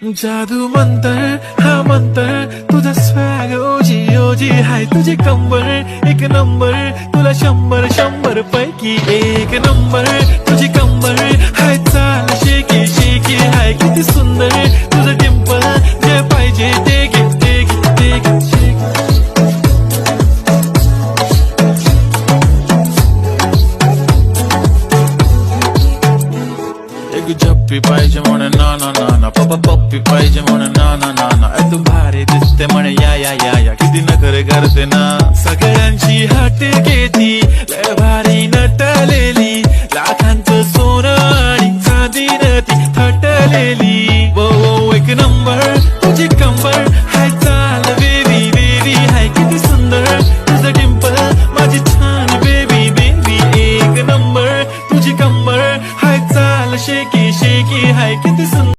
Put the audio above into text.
जादू मंतर हा मंतर तुझा स्वॅग ओजी ओजी हाय तुझी कंबर एक नंबर तुला 100 पैकी एक नंबर तुझी कंबर हाय चाल शेकी शेकी हाय किती सुंदर तुझं डिंपल जे पाहिजे ते घे ते घे ते घे शेकी झप्पी पाहिजे म्हणे ना ना ना ना पप्पा पप्पी पाहिजे म्हणे ना ना ना ना तू भारी दिसते म्हणे या या या या किती नखरे करते ना सगळ्यांची हाट घेती लय भारी नटलेली लाखांचं सोनं आणि चांदीनं ती थटलेली वो एक नंबर